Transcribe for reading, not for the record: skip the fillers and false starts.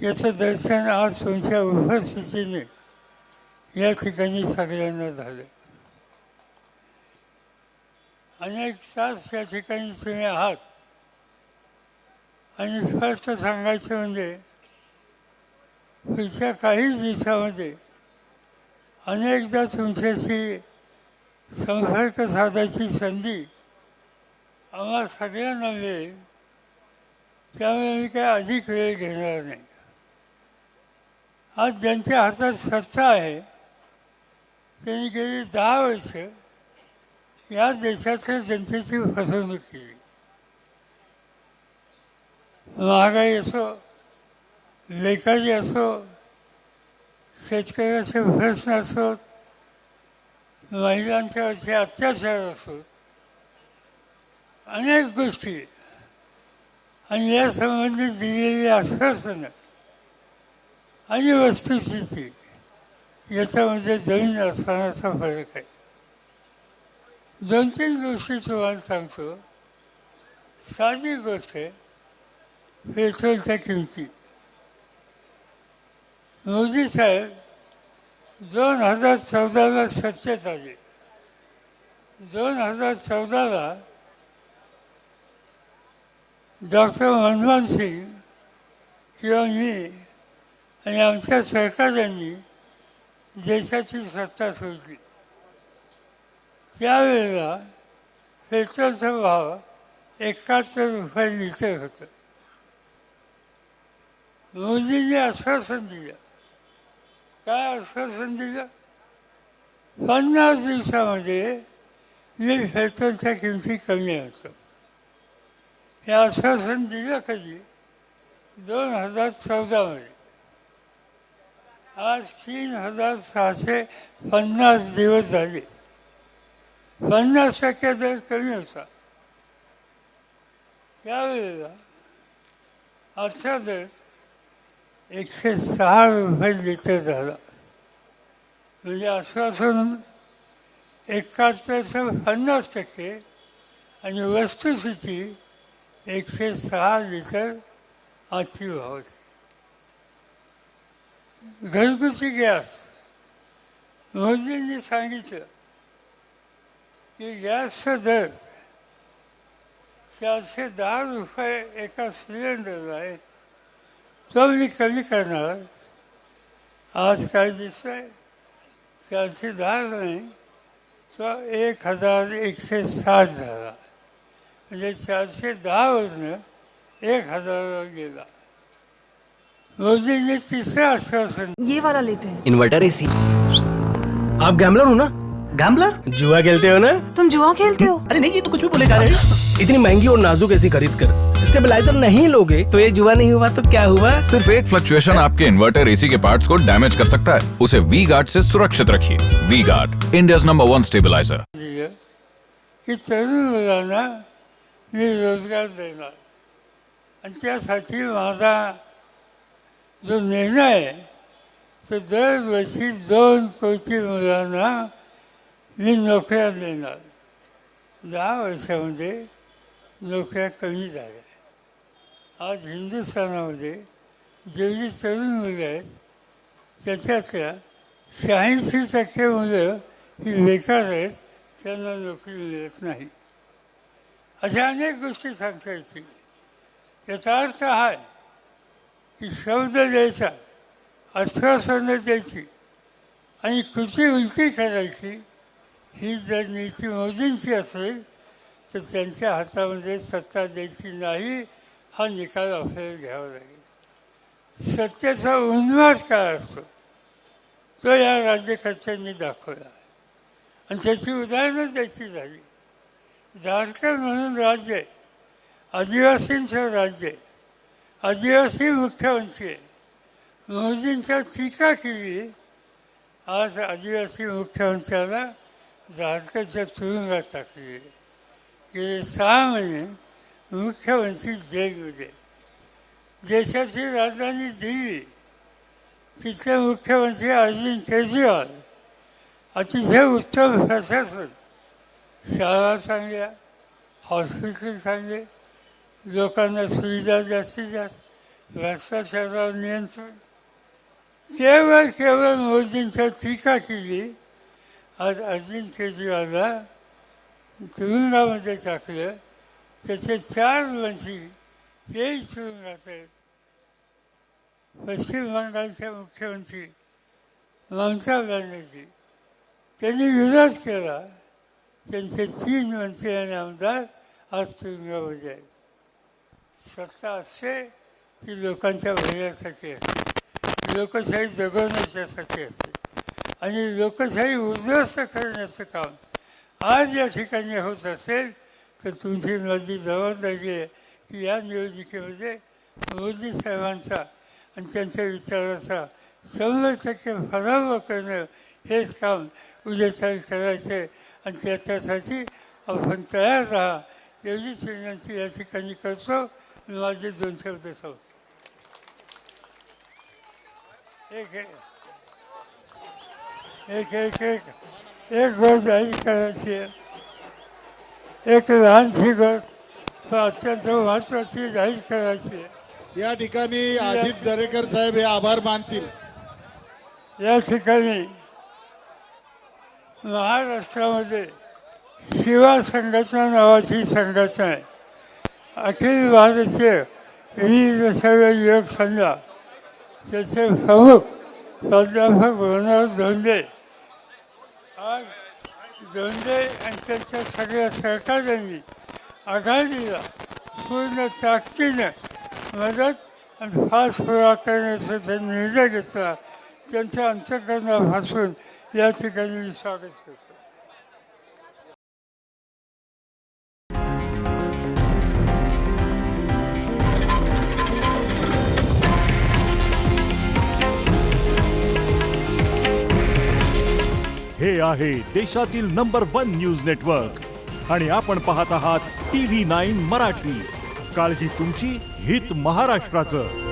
याचं दर्शन आज तुमच्या उपस्थितीने या ठिकाणी सगळ्यांना झालं. अनेक तास या ठिकाणी तुम्ही आहात आणि स्पष्ट सांगायचं म्हणजे पुढच्या काही दिवसामध्ये अनेकदा तुमच्याशी संपर्क साधायची संधी आम्हा सगळ्यांना मिळेल. त्यामुळे मी काय अधिक वेळ घेणार नाही. आज ज्यांच्या हातात सत्ता आहे त्यांनी गेली 10 वर्ष या देशातल्या जनतेची फसवणूक केली. महागाई असो, लेखाजी असो, शेतकऱ्याचे प्रश्न असोत, महिलांच्यावरचे अत्याचार असोत, अनेक गोष्टी आणि यासंबंधी दिलेली आश्वासनं आणि वस्तुस्थिती याच्यामध्ये जमीन आसमानाचा फरक आहे. 2-3 गोष्टी तुम्हाला सांगतो. साधी गोष्ट आहे, पेट्रोलच्या किमती. मोदी साहेब 2014ला सत्तेत आले. 2014ला डॉक्टर मनमोहन सिंग किंवा मी आणि आमच्या सरकारांनी देशाची सत्ता सोडली. त्यावेळेला पेट्रोलचा भाव 71 रुपये लिटर होतं. मोदींनी आश्वासन दिलं. काय आश्वासन दिलं? 50 दिवसामध्ये मी पेट्रोलच्या किमती कमी होतो. हे आश्वासन दिलं कधी? 2014मध्ये. आज 3650 दिवस झाले. 50% दर कमी होता. त्यावेळेला आजचा दर 106 रुपये लिटर झाला. म्हणजे आश्वासन 71चं 50% आणि वस्तुस्थिती 106 लिटर आजची भाव होती. घरगुती गॅस मोदींनी सांगितलं की गॅसचा दर 410 रुपये एका सिलेंडरला आहे, तो मी कमी करणार. आज काय दिसतंय? 410 नाही, तो 1160 झाला. म्हणजे 410 वरनं 1000 गेला. मोदी ने तीसरा आश्वासन ये वाला लेते हैं। Inverter AC. आप गैम्बलर हो ना? गैम्बलर? जुआ खेलते हो ना? तुम जुआ खेलते हो? अरे नहीं, ये तो कुछ भी बोले जा रहे हैं। इतनी महंगी और नाजुक एसी खरीद कर स्टेबलाइजर नहीं लोगे तो ये जुआ नहीं हुआ तो क्या हुआ? सिर्फ एक फ्लक्चुएशन आपके इन्वर्टर एसी के पार्ट्स को डैमेज कर सकता है. उसे वी गार्ड से सुरक्षित रखिए. V Guard, India's number 1 stabiliser. की तरुण मुलांना मी रोजगार देणार आणि त्यासाठी माझा जो निर्णय आहे तो दरवर्षी 2 कोटी मुलांना मी नोकऱ्या देणार. 10 वर्षामध्ये नोकऱ्या कमी झाल्या. आज हिंदुस्थानामध्ये जेवढी तरुण मुलं आहेत त्याच्यातल्या 86% मुलं ही बेकार आहेत, त्यांना नोकरी मिळत नाही. अशा अनेक गोष्टी सांगता येतील. याचा अर्थ हा आहे की शब्द द्यायचा, आश्वासनं द्यायची आणि कृती उलटी करायची ही जर नीती मोदींची असेल तर त्यांच्या हातामध्ये सत्ता द्यायची नाही, हा निकाल आपल्याला घ्यावा लागेल. सत्तेचा उन्माद काय असतो तो या राज्यकर्त्यांनी दाखवला आणि त्याची उदाहरणं द्यायची झाली. झारखंड म्हणून राज्य आहे, आदिवासींचं राज्य आहे, आदिवासी मुख्यमंत्री आहे. मोदींच्या टीका केली. आज आदिवासी मुख्यमंत्र्याला झारखंडच्या तुरुंगात टाकले. गेले 6 महिने मुख्यमंत्री जेलमध्ये. देशाची राजधानी दिल्ली, तिथले मुख्यमंत्री अरविंद केजरीवाल अतिशय उत्तम प्रशासन, शाळा चांगल्या, हॉस्पिटल चांगले, लोकांना सुविधा जास्तीत जास्त, भ्रष्टाचारावर नियंत्रण, केवळ मोदींच्या टीका केली. आज अरविंद केजरीवालला तुरुंगामध्ये टाकलं. त्याचे 4 मंत्री तेही तुरुंगात आहेत. पश्चिम बंगालच्या मुख्यमंत्री ममता बॅनर्जी त्यांनी विरोध केला. त्यांचे 3 मंत्री आणि आमदार आज तुरुंगामध्ये आहेत. सत्ता असते ती लोकांच्या भल्यासाठी असते, लोकशाही जगवण्याच्यासाठी असते आणि लोकशाही उद्ध्वस्त करण्याचं काम आज या ठिकाणी होत असेल तर तुमची माझी जबाबदारी आहे की या निवडणुकीमध्ये मोदी साहेबांचा आणि त्यांच्या विचाराचा 100% पराभव करणं हेच काम उद्या करायचं आहे. आणि त्याच्यासाठी आपण तयार राहा एवढीच विनंती या ठिकाणी करतो. माझे 2 शब्द सांगतो. एक गोष्ट जाहीर करायची आहे. एक लहानशी गोष्ट अत्यंत महत्त्वाची जाहीर करायची आहे. या ठिकाणी अजित दरेकर साहेब हे आभार मानतील. या ठिकाणी महाराष्ट्रामध्ये शिवा संघटना नावाची संघटना आहे. अखिल भारतीय विविध सेवा योग संघ त्याचे प्रमुख प्राध्यापक मनोहर धोंडे आज धोंडे आणि त्यांच्या सगळ्या सहकाऱ्यांनी आघाडीला पूर्ण ताकदीनं मदत आणि पाठपुरावा करण्याचा त्यांनी निर्णय घेतला. त्यांच्या अंतःकरणापासून या ठिकाणी मी स्वागत करतो. हे आहे देशातील नंबर 1 न्यूज नेटवर्क आणि आपण पाहत आहात TV9 मराठी. काळजी तुमची, हित महाराष्ट्राचं.